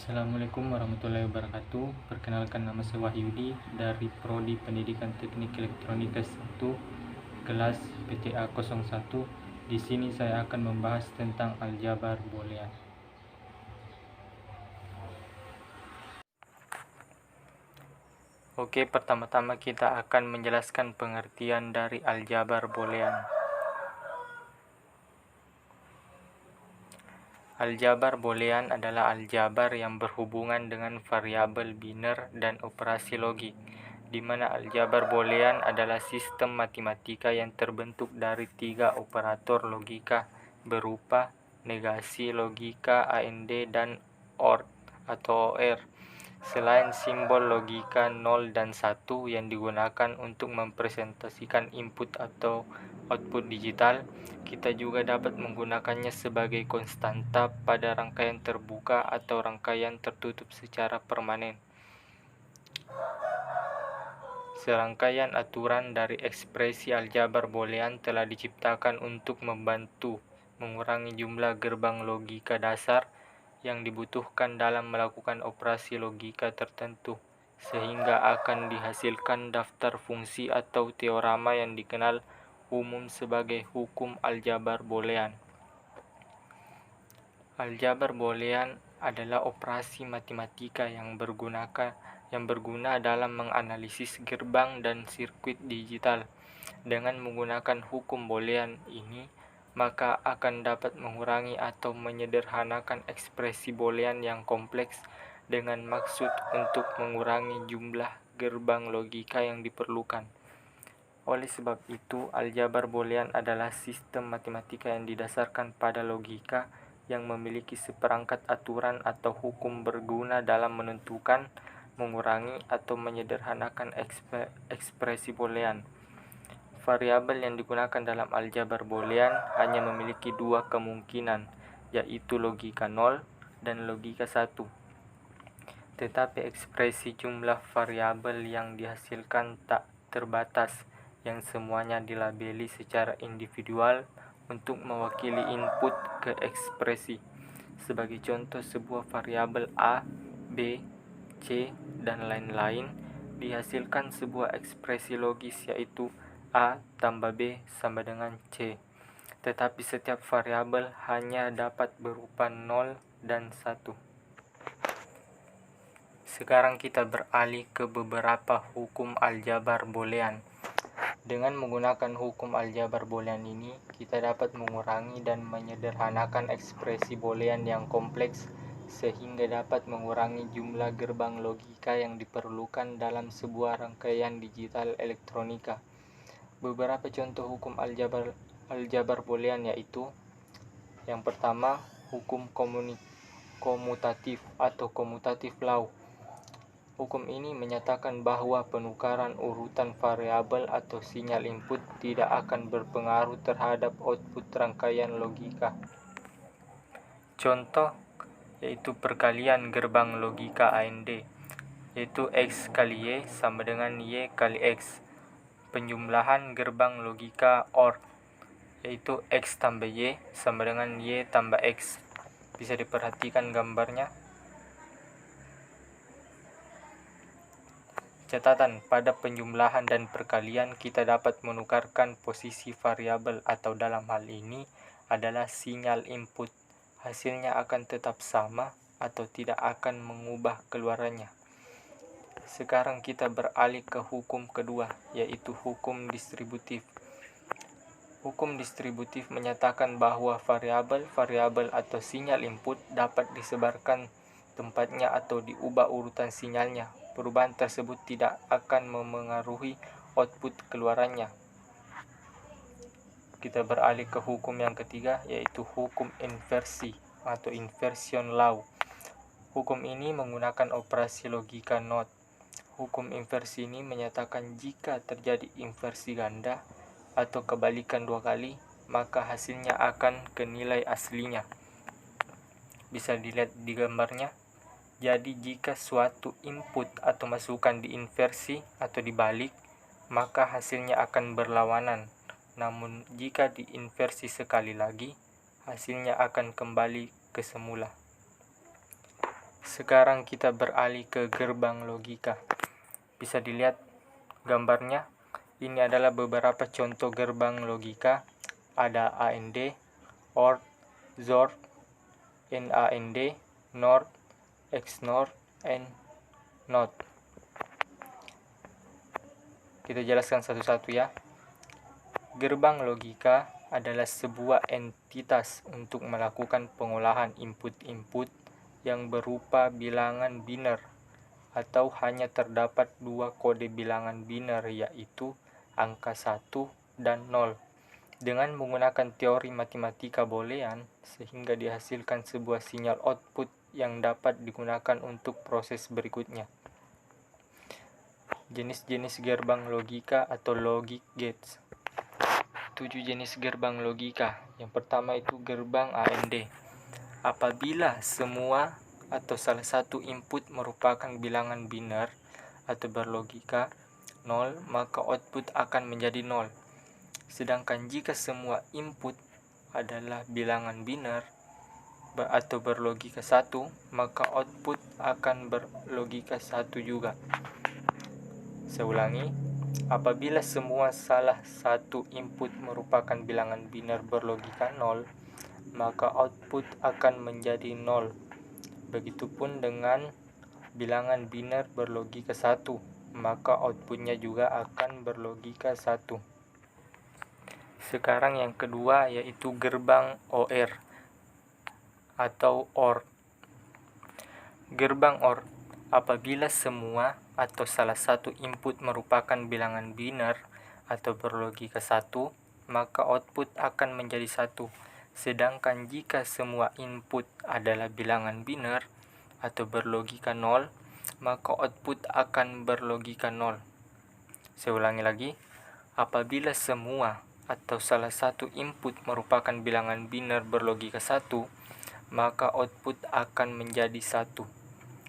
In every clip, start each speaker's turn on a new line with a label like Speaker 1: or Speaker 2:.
Speaker 1: Assalamualaikum warahmatullahi wabarakatuh. Perkenalkan, nama saya Wahyudi dari Prodi Pendidikan Teknik Elektronika 1 kelas PTA 01. Di sini saya akan membahas tentang aljabar boolean. Oke, pertama-tama kita akan menjelaskan pengertian dari aljabar boolean. Aljabar boolean adalah aljabar yang berhubungan dengan variabel biner dan operasi logik, di mana aljabar boolean adalah sistem matematika yang terbentuk dari 3 operator logika berupa negasi logika AND dan OR atau OR. Selain simbol logika 0 dan 1 yang digunakan untuk mempresentasikan input atau output digital, kita juga dapat menggunakannya sebagai konstanta pada rangkaian terbuka atau rangkaian tertutup secara permanen. Serangkaian aturan dari ekspresi aljabar boolean telah diciptakan untuk membantu mengurangi jumlah gerbang logika dasar yang dibutuhkan dalam melakukan operasi logika tertentu, sehingga akan dihasilkan daftar fungsi atau teorema yang dikenal umum sebagai hukum aljabar boolean. Aljabar boolean adalah operasi matematika yang berguna dalam menganalisis gerbang dan sirkuit digital. Dengan menggunakan hukum boolean ini, maka akan dapat mengurangi atau menyederhanakan ekspresi boolean yang kompleks dengan maksud untuk mengurangi jumlah gerbang logika yang diperlukan. Oleh sebab itu, aljabar boolean adalah sistem matematika yang didasarkan pada logika yang memiliki seperangkat aturan atau hukum berguna dalam menentukan, mengurangi, atau menyederhanakan ekspresi boolean. Variabel yang digunakan dalam aljabar boolean hanya memiliki 2 kemungkinan, yaitu logika 0 dan logika 1. Tetapi ekspresi jumlah variabel yang dihasilkan tak terbatas, yang semuanya dilabeli secara individual untuk mewakili input ke ekspresi. Sebagai contoh, sebuah variabel A, B, C, dan lain-lain dihasilkan sebuah ekspresi logis, yaitu A tambah B sama dengan C. Tetapi setiap variabel hanya dapat berupa 0 dan 1. Sekarang kita beralih ke beberapa hukum aljabar boolean. Dengan menggunakan hukum aljabar boolean ini, kita dapat mengurangi dan menyederhanakan ekspresi boolean yang kompleks sehingga dapat mengurangi jumlah gerbang logika yang diperlukan dalam sebuah rangkaian digital elektronika. Beberapa contoh hukum aljabar boolean yaitu: yang pertama, hukum komutatif atau commutative law. Hukum ini menyatakan bahwa penukaran urutan variabel atau sinyal input tidak akan berpengaruh terhadap output rangkaian logika. Contoh yaitu perkalian gerbang logika AND, yaitu X kali Y sama dengan Y kali X. Penjumlahan gerbang logika OR, yaitu X tambah Y sama dengan Y tambah X. Bisa diperhatikan gambarnya. Catatan, pada penjumlahan dan perkalian kita dapat menukarkan posisi variabel atau dalam hal ini adalah sinyal input. Hasilnya akan tetap sama atau tidak akan mengubah keluarannya. Sekarang kita beralih ke hukum kedua, yaitu hukum distributif. Hukum distributif menyatakan bahwa variabel atau sinyal input dapat disebarkan tempatnya atau diubah urutan sinyalnya. Perubahan tersebut tidak akan memengaruhi output keluarannya. Kita beralih ke hukum yang ketiga, yaitu hukum inversi atau inversion law. Hukum ini menggunakan operasi logika NOT. Hukum inversi ini menyatakan jika terjadi inversi ganda atau kebalikan 2 kali, maka hasilnya akan ke nilai aslinya. Bisa dilihat di gambarnya. Jadi jika suatu input atau masukan diinversi atau dibalik, maka hasilnya akan berlawanan. Namun jika diinversi sekali lagi, hasilnya akan kembali ke semula. Sekarang kita beralih ke gerbang logika. Bisa dilihat gambarnya. Ini adalah beberapa contoh gerbang logika. Ada AND, OR, XOR, NAND, NOR, XNOR, and NOT. Kita jelaskan satu-satu ya. Gerbang logika adalah sebuah entitas untuk melakukan pengolahan input-input yang berupa bilangan biner atau hanya terdapat dua kode bilangan biner, yaitu angka 1 dan 0, dengan menggunakan teori matematika boolean sehingga dihasilkan sebuah sinyal output yang dapat digunakan untuk proses berikutnya. Jenis-jenis gerbang logika atau logic gates. 7 jenis gerbang logika. Yang pertama itu gerbang AND. Apabila semua atau salah satu input merupakan bilangan biner atau berlogika 0, maka output akan menjadi 0. Sedangkan jika semua input adalah bilangan biner atau berlogika 1, maka output akan berlogika 1 juga. Saya ulangi, apabila semua salah satu input merupakan bilangan biner berlogika 0, maka output akan menjadi 0. Begitupun dengan bilangan biner berlogika 1, maka outputnya juga akan berlogika 1. Sekarang yang kedua yaitu gerbang OR atau OR. Gerbang OR, apabila semua atau salah satu input merupakan bilangan biner atau berlogika 1, maka output akan menjadi 1. Sedangkan jika semua input adalah bilangan biner atau berlogika 0, maka output akan berlogika 0. Saya ulangi lagi, apabila semua atau salah satu input merupakan bilangan biner berlogika 1, maka output akan menjadi 1.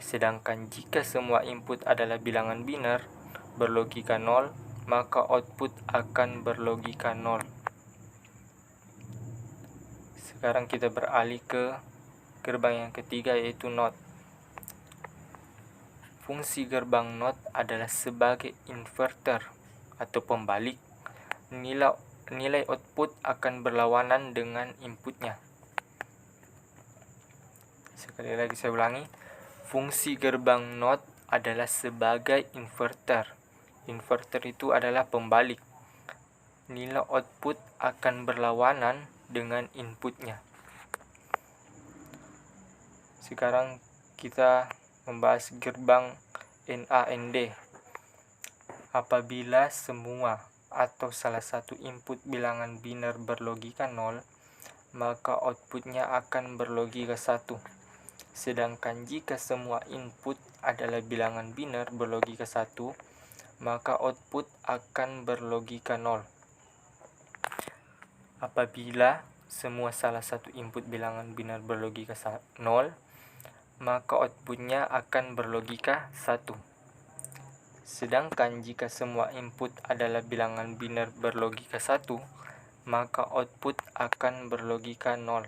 Speaker 1: Sedangkan jika semua input adalah bilangan biner berlogika 0, maka output akan berlogika 0. Sekarang kita beralih ke gerbang yang ketiga yaitu NOT. Fungsi gerbang NOT adalah sebagai inverter atau pembalik. Nilai output akan berlawanan dengan inputnya. Sekali lagi saya ulangi, fungsi gerbang NOT adalah sebagai inverter. Inverter itu adalah pembalik. Nilai output akan berlawanan dengan inputnya. Sekarang kita membahas gerbang NAND. Apabila semua atau salah satu input bilangan biner berlogika 0, maka outputnya akan berlogika 1. Sedangkan jika semua input adalah bilangan biner berlogika 1, maka output akan berlogika 0. Apabila semua salah satu input bilangan biner berlogika 0, maka outputnya akan berlogika 1. Sedangkan jika semua input adalah bilangan biner berlogika 1, maka output akan berlogika 0.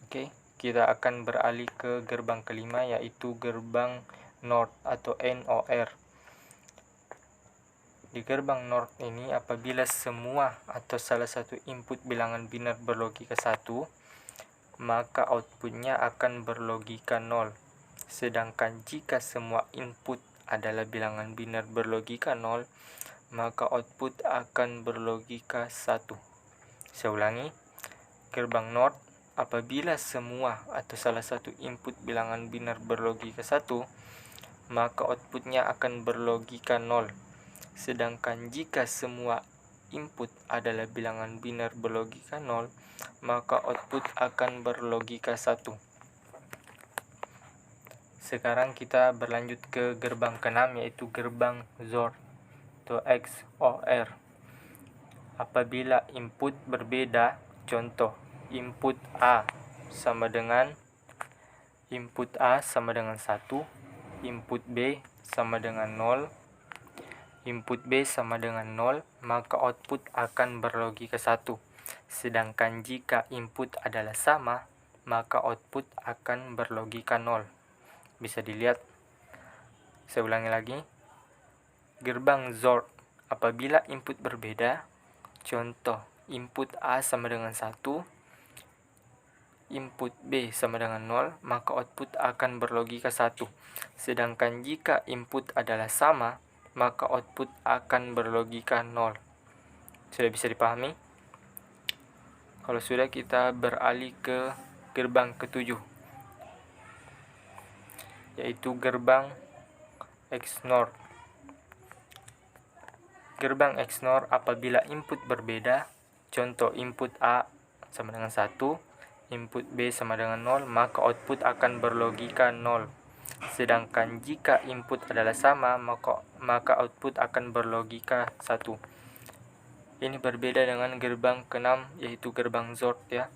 Speaker 1: Oke, kita akan beralih ke gerbang kelima yaitu gerbang NOR atau NOR. Di gerbang NOR ini apabila semua atau salah satu input bilangan biner berlogika 1, maka outputnya akan berlogika 0. Sedangkan jika semua input adalah bilangan biner berlogika 0, maka output akan berlogika 1. Saya ulangi, gerbang NOR, apabila semua atau salah satu input bilangan biner berlogika 1, maka outputnya akan berlogika 0. Sedangkan jika semua input adalah bilangan biner berlogika 0, maka output akan berlogika 1. Sekarang kita berlanjut ke gerbang keenam yaitu gerbang XOR atau XOR. Apabila input berbeda, contoh input A sama dengan 1, input B sama dengan 0, input B sama dengan 0, maka output akan berlogika 1. Sedangkan jika input adalah sama, maka output akan berlogika 0. Bisa dilihat. Saya ulangi lagi. Gerbang XOR apabila input berbeda, contoh input A sama dengan 1, input B sama dengan 0, maka output akan berlogika 1. Sedangkan jika input adalah sama, maka output akan berlogika 0. Sudah bisa dipahami? Kalau sudah, kita beralih ke gerbang ketujuh, yaitu gerbang XNOR. Gerbang XNOR apabila input berbeda, contoh input A sama dengan 1, input B sama dengan 0, maka output akan berlogika 0. Sedangkan jika input adalah sama, maka output akan berlogika 1. Ini berbeda dengan gerbang ke-6, yaitu gerbang XOR ya.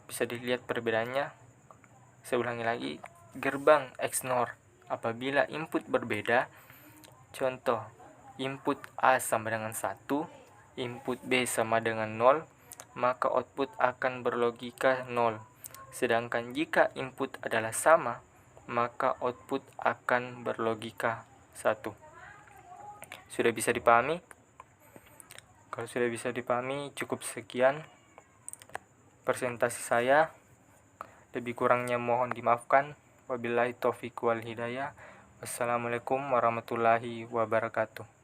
Speaker 1: Bisa dilihat perbedaannya. Saya ulangi lagi. Gerbang XNOR apabila input berbeda, contoh input A sama dengan 1, input B sama dengan 0, maka output akan berlogika 0. Sedangkan jika input adalah sama, maka output akan berlogika 1. Sudah bisa dipahami? Kalau sudah bisa dipahami, cukup sekian presentasi saya. Lebih kurangnya mohon dimaafkan. Wabillahi taufiq wal hidayah. Wassalamualaikum warahmatullahi wabarakatuh.